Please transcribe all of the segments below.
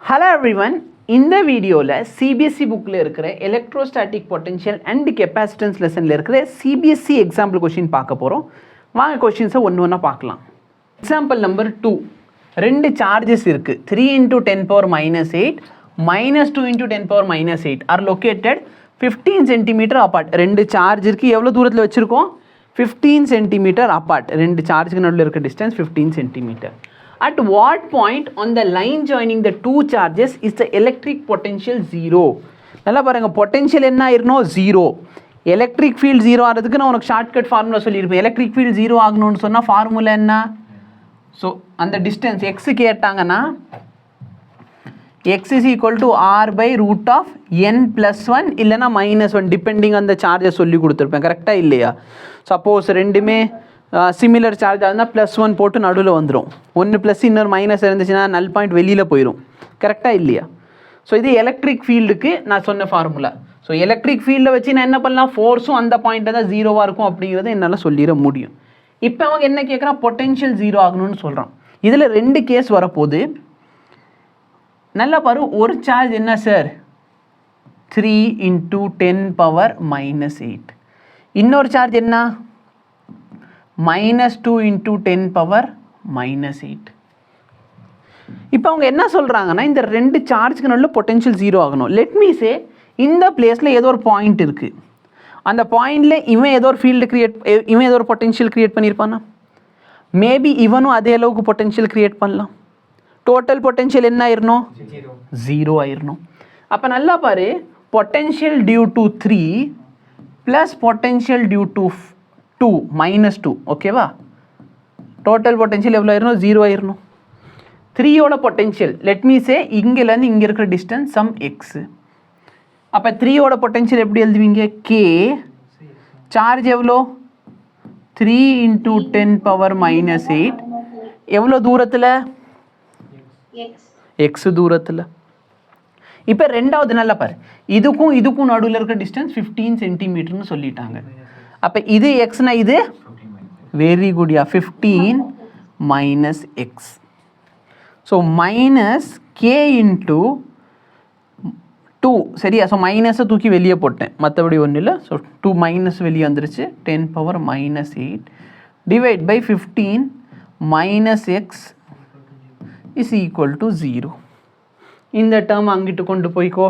Hello everyone, இந்த வீடியோவில் CBSE புக்கில் இருக்கிற எலக்ட்ரோஸ்டாட்டிக் பொட்டன்ஷியல் அண்ட் கெப்பாசிட்டன்ஸ் லெசனில் இருக்கிற சிபிஎஸ்சி எக்ஸாம்பிள் கொஷின் பார்க்க போகிறோம். வாங்க கொஷின்ஸை ஒன்று ஒன்றா பார்க்கலாம். எக்ஸாம்பிள் நம்பர் 2, ரெண்டு சார்ஜஸ் இருக்குது. 3 × 10⁻⁸ -2 × 10⁻⁸ ஆர் லொக்கேட்டட் 15 சென்டிமீட்டர் அப்பார்ட். ரெண்டு சார்ஜ் இருக்குது. எவ்வளோ தூரத்தில் வச்சுருக்கோம்? 15 சென்டிமீட்டர் அப்பார்ட். ரெண்டு சார்ஜுக்கு நடுவில் இருக்க distance 15 centimetre. At what point on the line joining the two charges is the electric potential 0? நல்லா பாருங்க, பொட்டன்ஷியல் என்ன ஆயிருணும்? 0. எலக்ட்ரிக் ஃபீல்ட் 0 ஆகிறதுக்கு நான் உனக்கு ஷார்ட்கட் ஃபார்முலா சொல்லியிருப்பேன். எலக்ட்ரிக் ஃபீல்ட் 0 ஆகணும்னு சொன்னால் ஃபார்முலா என்ன? ஸோ அந்த டிஸ்டன்ஸ் எக்ஸு கேட்டாங்கன்னா x is equal to r/√n+1 இல்லைனா -1 டிபெண்டிங் அந்த சார்ஜை சொல்லி கொடுத்துருப்பேன். கரெக்டாக இல்லையா? சப்போஸ் ரெண்டுமே சிமிலர் சார்ஜ் இருந்தால் +1 போட்டு நடுவில் வந்துடும். ஒன்று ப்ளஸ் இன்னொரு மைனஸ் இருந்துச்சுன்னா நல் பாயிண்ட் வெளியில் போயிடும். கரெக்டாக இல்லையா? ஸோ இது எலக்ட்ரிக் ஃபீல்டுக்கு நான் சொன்ன ஃபார்முலா. ஸோ எலக்ட்ரிக் ஃபீல்டை வச்சு நான் என்ன பண்ணலாம்? ஃபோர்ஸும் அந்த பாயிண்ட்டில் தான் 0வாக இருக்கும் அப்படிங்கிறத என்னால் சொல்லிட முடியும். இப்போ அவங்க என்ன கேட்குறான்? பொட்டென்ஷியல் 0 ஆகணும்னு சொல்கிறான். இதில் ரெண்டு கேஸ் வரப்போகுது. நல்லா பாரு, ஒரு சார்ஜ் என்ன சார்? 3 × 10⁻⁸. இன்னொரு சார்ஜ் என்ன? -2 × 10⁻⁸. இப்போ அவங்க என்ன சொல்கிறாங்கன்னா, இந்த ரெண்டு சார்ஜுக்கு நடுவில் பொட்டென்ஷியல் 0 ஆகணும். லெட் மீ சே, இந்த பிளேஸில் ஏதோ ஒரு பாயிண்ட் இருக்குது. அந்த பாயிண்டில் இவன் ஏதோ ஒரு ஃபீல்டு இவன் ஏதோ ஒரு பொட்டென்ஷியல் க்ரியேட் பண்ணியிருப்பானா? மேபி இவனும் அதே அளவுக்கு பொட்டென்ஷியல் க்ரியேட் பண்ணலாம். டோட்டல் பொட்டென்ஷியல் என்ன ஆயிரணும்? 0 ஆயிரணும். அப்போ நல்லா பாரு, potential due to 3 plus potential due to 2 -2. ஓகேவா? டோட்டல் பொட்டென்ஷியல் எவ்வளோ ஆயிரணும்? 0 ஆயிரணும். 3யோட பொட்டென்ஷியல் லெட் மீ சே இங்கேருந்து இங்கே இருக்கிற டிஸ்டன்ஸ் சம் எக்ஸு. அப்போ 3யோட பொட்டென்ஷியல் எப்படி எழுதுவீங்க? கே. சார்ஜ் எவ்வளோ? 3 × 10⁻⁸. எவ்வளோ தூரத்தில்? எக்ஸ் தூரத்தில். இப்போ ரெண்டாவது நல்லா பாரு, இதுக்கும் நடுவில் இருக்கிற டிஸ்டன்ஸ் 15 சென்டிமீட்டர்னு சொல்லிட்டாங்க. அப்போ இது எக்ஸ்னா இது வெரி குட்யா 15 - x. ஸோ -k × 2 சரியா? ஸோ மைனஸை தூக்கி வெளியே போட்டேன், மற்றபடி ஒன்றும் இல்லை. ஸோ 2 மைனஸ் வெளியே வந்துருச்சு. 10⁻⁸ divide by 15 - x is equal to 0. இந்த டேர்ம் அங்கிட்டு கொண்டு போய்க்கோ,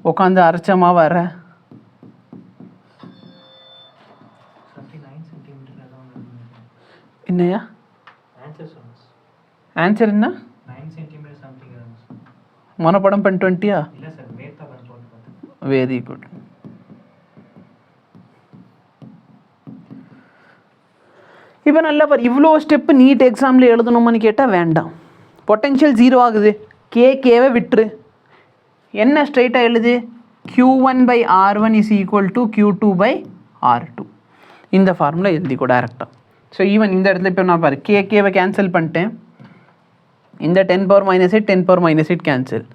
உட்காந்து அரைச்சமாக வர. என்னையா ஆன்சர் என்ன? மனப்படம் பண்ண 20யா? Very good. இப்போ நல்லா பாரு, இவ்வளோ ஸ்டெப்பு நீட் எக்ஸாமில் எழுதணுமான்னு கேட்டால் வேண்டாம். பொட்டென்ஷியல் 0 ஆகுது, கேவை விட்டுரு. என்ன ஸ்ட்ரைட்டாக எழுது? Q1/R1 is equal to Q2/R2. இந்த ஃபார்முலா எழுதிக்கோ டேரெக்டாக. ஸோ ஈவன் இந்த இடத்துல இப்போ நான் பாரு, கேவை கேன்சல் பண்ணிட்டேன். இந்த 10⁻⁸ 10⁻⁸ கேன்சல்.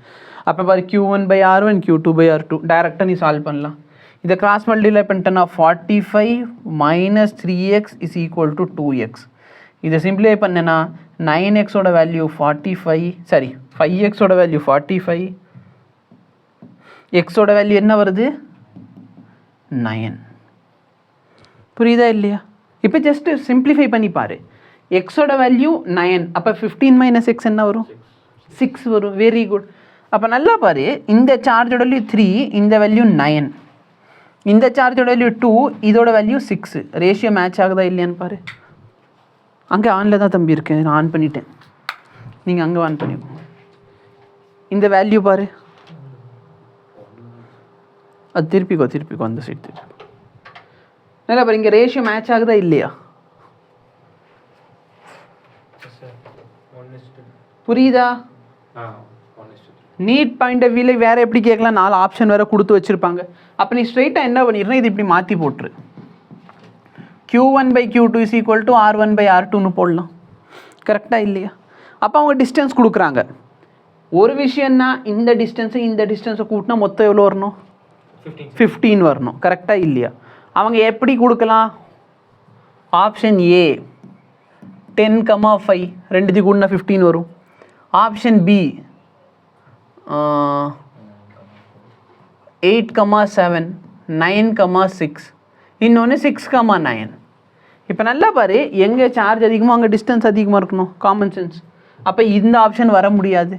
அப்போ பாரு, Q1/R1 Q2/R2 டேரெக்டாக நீ சால்வ் பண்ணலாம். இதை கிராஸ் மல்டிப்ளை பண்ணிட்டேன்னா 45 - 3x is equal to 2x. இதை சிம்பிளிஃபை பண்ணேன்னா 9xோட வேல்யூ 5xோட வேல்யூ 45, எக்ஸோட வேல்யூ என்ன வருது? 9. புரியுதா இல்லையா? இப்போ ஜஸ்ட் சிம்பிளிஃபை பண்ணி பாரு. எக்ஸோட வேல்யூ 9, அப்போ 15 - x என்ன வரும்? 6 வரும். Very good. அப்போ நல்லா பாரு, இந்த சார்ஜோட வேல்யூ 3, இந்த வேல்யூ 9, இந்த சார்ஜோட வேல்யூ 2, இதோட வேல்யூ 6. ரேஷியோ மேட்ச் ஆகுதா இல்லையான்னு பாரு. அங்கே ஆனில் தான் தம்பி இருக்கேன், நான் ஆன் பண்ணிட்டேன். நீங்கள் அங்கே ஆன் பண்ணிக்கோங்க. இந்த வேல்யூ பாரு, அது திருப்பிக்கோ அந்த சைட் திருப்பி. நல்லா பாரு, இங்கே ரேஷியோ மேட்ச் ஆகுதா இல்லையா? புரியுதா? நீட் பாயிண்ட் ஆஃப் வியூவில் வேறு எப்படி கேட்கலாம்? 4 ஆப்ஷன் வேறு கொடுத்து வச்சுருப்பாங்க. அப்போ நீ ஸ்ட்ரைட்டாக என்ன பண்ணிடுறேன், இது இப்படி மாற்றி போட்டுரு. Q1/Q2 இஸ் ஈக்குவல் டு R1/R2ன்னு போடலாம். கரெக்டாக இல்லையா? அப்போ அவங்க டிஸ்டன்ஸ் கொடுக்குறாங்க. ஒரு விஷயம்னா, இந்த டிஸ்டன்ஸை கூட்டினா மொத்தம் எவ்வளோ வரணும்? 15 வரணும். கரெக்டாக இல்லையா? அவங்க எப்படி கொடுக்கலாம்? ஆப்ஷன் ஏ 10, 5 ரெண்டுத்தையும் கூட்டினா 15 வரும். ஆப்ஷன் பி 8,7 9,6 இன்னொன்று 6,9. இப்போ நல்லா பாரு, எங்கே சார்ஜ் அதிகமாக அங்கே டிஸ்டன்ஸ் அதிகமாக இருக்கணும், காமன் சென்ஸ். அப்போ இந்த ஆப்ஷன் வர முடியாது.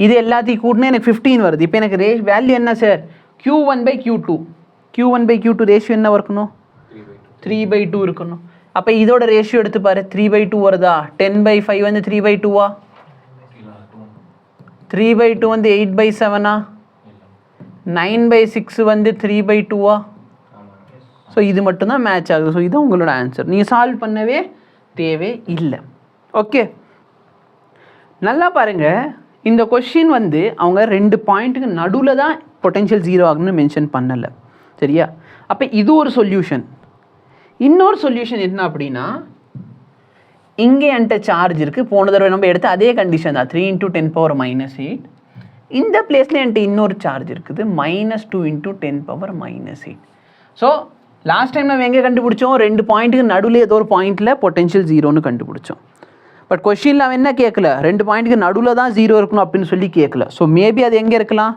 இது எல்லாத்தையும் கூட்டினா எனக்கு 15 வருது. இப்போ எனக்கு வேல்யூ என்ன சார், Q1/Q2. Q1/Q2 ரேஷியோ என்ன இருக்கணும், 3/2 இருக்கணும். அப்போ இதோட ரேஷியோ எடுத்து பாரு, 3/2 வருதா? 10/5 வந்து 3/2வா? 3/2 வந்து 8/7ஆ? 9/6 வந்து 3/2வா? ஸோ இது மட்டும்தான் மேட்ச் ஆகுது. ஸோ இதுதான் உங்களோட ஆன்சர். நீங்கள் சால்வ் பண்ணவே தேவை இல்லை. ஓகே, நல்லா பாருங்கள். இந்த கொஷின் வந்து அவங்க 2 பாயிண்ட்டுக்கு நடுவில் தான் பொட்டென்ஷியல் 0 ஆகுன்னு மென்ஷன் பண்ணலை. சரியா? அப்போ இது ஒரு சொல்யூஷன். இன்னொரு சொல்யூஷன் என்ன அப்படின்னா, இங்கே என்கிட்ட சார்ஜ் இருக்குது, போன தடவை நம்ம எடுத்த அதே கண்டிஷன் தான், 3 × 10⁻⁸. இந்த பிளேஸில் என்கிட்ட இன்னொரு சார்ஜ் இருக்குது, -2 × 10⁻⁸. ஸோ லாஸ்ட் டைம் நம்ம எங்கே கண்டுபிடிச்சோம், 2 பாயிண்ட்டுக்கு நடுவில் ஏதோ ஒரு பாயிண்ட்டில் பொட்டென்ஷியல் 0ன்னு கண்டுபிடிச்சோம். பட் கொஷினில் அவன் என்ன கேட்கல, 2 பாயிண்ட்டுக்கு நடுவில் தான் 0 இருக்கணும் அப்படின்னு சொல்லி கேட்கல. ஸோ மேபி அது எங்கே இருக்கலாம்,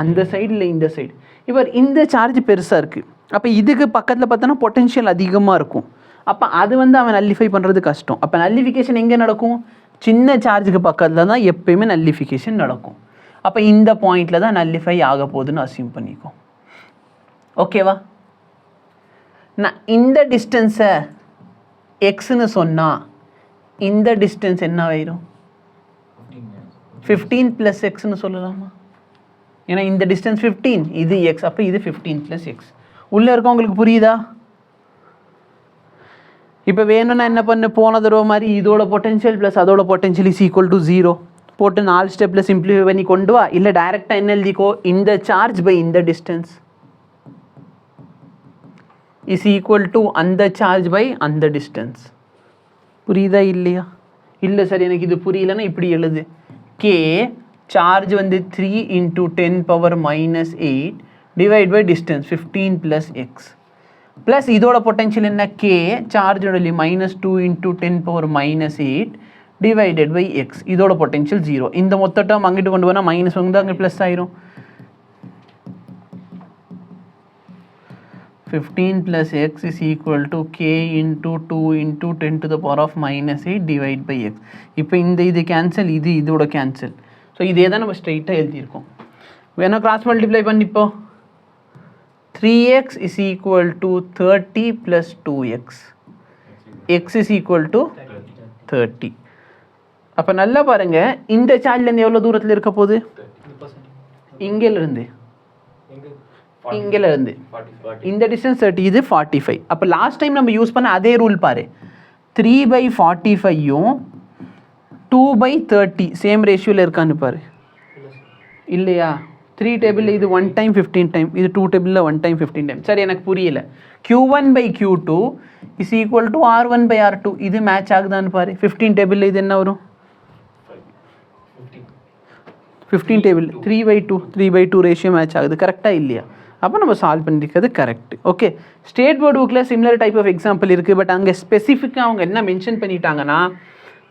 அந்த சைடு இல்லை இந்த சைடு. இப்போ இந்த சார்ஜ் பெருசாக இருக்குது, அப்போ இதுக்கு பக்கத்தில் பார்த்தோன்னா பொட்டென்ஷியல் அதிகமாக இருக்கும். அப்போ அது வந்து அவன் நல்லிஃபை பண்ணுறது கஷ்டம். அப்போ நல்லிஃபிகேஷன் எங்கே நடக்கும், சின்ன சார்ஜுக்கு பக்கத்தில் தான் எப்பயுமே நல்லிஃபிகேஷன் நடக்கும். அப்போ இந்த பாயிண்டில் தான் நல்லிஃபை ஆக போகுதுன்னு அசியூம் பண்ணிக்கோ. ஓகேவா? நான் இந்த டிஸ்டன்ஸை எக்ஸ்ன்னு சொன்னால் இந்த டிஸ்டன்ஸ் என்ன ஆயிரும், 15 + எக்ஸ்ன்னு சொல்லலாமா? ஏன்னா இந்த டிஸ்டன்ஸ் 15, இது எக்ஸ், அப்போ இது 15 + எக்ஸ். உள்ளே இருக்க உங்களுக்கு புரியுதா? இப்போ வேணும்னா என்ன பண்ணு, போன தடவை மாதிரி இதோட பொட்டென்ஷியல் ப்ளஸ் அதோட பொட்டென்ஷியல் இஸ் ஈக்குவல் டு 0 போட்டு 4 ஸ்டெப்பில் சிம்பிளிஃபை பண்ணி கொண்டு வா. இல்லை டைரெக்டாக என்ன எழுதிக்கோ, இந்த சார்ஜ் பை இந்த டிஸ்டன்ஸ் இஸ் ஈக்குவல் டு அந்த சார்ஜ் பை அந்த டிஸ்டன்ஸ். புரியுதா இல்லையா? இல்லை சார் எனக்கு இது புரியலன்னா இப்படி எழுது, கே சார்ஜ் வந்து 3 × 10⁻⁸ divide by distance 15 + x plus இதோட பொட்டென்ஷியல் என்ன, கே சார்ஜோட -2 × 10⁻⁸ டிவைடட் பை எக்ஸ். இதோட பொட்டென்ஷியல் 0. இந்த மொத்த டேர்ம் அங்கிட்டு கொண்டு போனால் மைனஸ் வந்து அங்கே ப்ளஸ் ஆயிரும். 15 + x is equal to k × 2 × 10⁻⁻8 divide by X. இப்போ இந்த இது கேன்சல், இது இதோட கேன்சல். ஸோ இதே தான் நம்ம ஸ்ட்ரெயிட்டாக எழுதியிருக்கோம். வேணால் கிராஸ் மல்டிப்ளை பண்ணிப்போம். 3x is equal to 30 + 2x. x is equal to 30. அப்போ நல்லா பாருங்கள், இந்த சார்ஜ்லேருந்து எவ்வளோ தூரத்தில் இருக்க போகுது, இங்கேருந்து இங்கேருந்து இந்த டிஸ்டன்ஸ் 30, இது 45. அப்போ லாஸ்ட் டைம் நம்ம யூஸ் பண்ண அதே ரூல் பாரு, 3/45யும் 2/30 சேம் ரேஷியோவில் இருக்கான்னு பாரு. இல்லையா? 3 டேபிளில் இது 1 டைம் 15 டைம், இது 2 டேபிளில் 1 டைம் 15 டைம். சரி, எனக்கு புரியல. Q1/Q2 is equal to R1/R2. இது மேட்ச் ஆகுதான்னு பாரு. 15 டேபிளில் இது என்ன வரும், 15 டேபிள் 3/2 ரேஷியோ மேட்ச் ஆகுது. கரெக்டாக இல்லையா? அப்போ நம்ம சால்வ் பண்ணியிருக்கிறது கரெக்ட். ஓகே, ஸ்டேட் போர்டு புக்கில் சிமிலர் டைப் ஆஃப் எக்ஸாம்பிள் இருக்குது. பட் அங்கே ஸ்பெசிஃபிக்காக அவங்க என்ன மென்ஷன் பண்ணிட்டாங்கன்னா,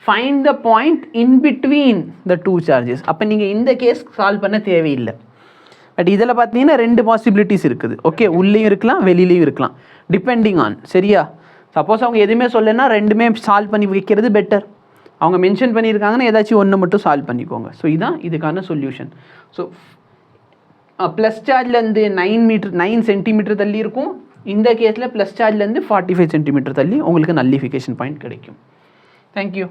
find the point in between the 2 charges. அப்போ நீங்கள் இந்த கேஸ் சால்வ் பண்ண தேவையில்லை. பட் இதில் பார்த்தீங்கன்னா 2 பாசிபிலிட்டிஸ் இருக்குது. ஓகே, உள்ளேயும் இருக்கலாம், வெளியிலையும் இருக்கலாம், டிபெண்டிங் ஆன். சரியா? சப்போஸ் அவங்க எதுவுமே சொல்லலைன்னா 2மே சால்வ் பண்ணி வைக்கிறது பெட்டர். அவங்க மென்ஷன் பண்ணியிருக்காங்கன்னா ஏதாச்சும் ஒன்று மட்டும் சால்வ் பண்ணிக்கோங்க. ஸோ இதுதான் இதுக்கான சொல்யூஷன். ஸோ ப்ளஸ் சார்ஜ்லேருந்து 9 சென்டிமீட்டர் தள்ளி இருக்கும். இந்த கேஸில் ப்ளஸ் சார்ஜ்லேருந்து 45 சென்டிமீட்டர் தள்ளி உங்களுக்கு நல்லிஃபிகேஷன் பாயிண்ட் கிடைக்கும். தேங்க்யூ.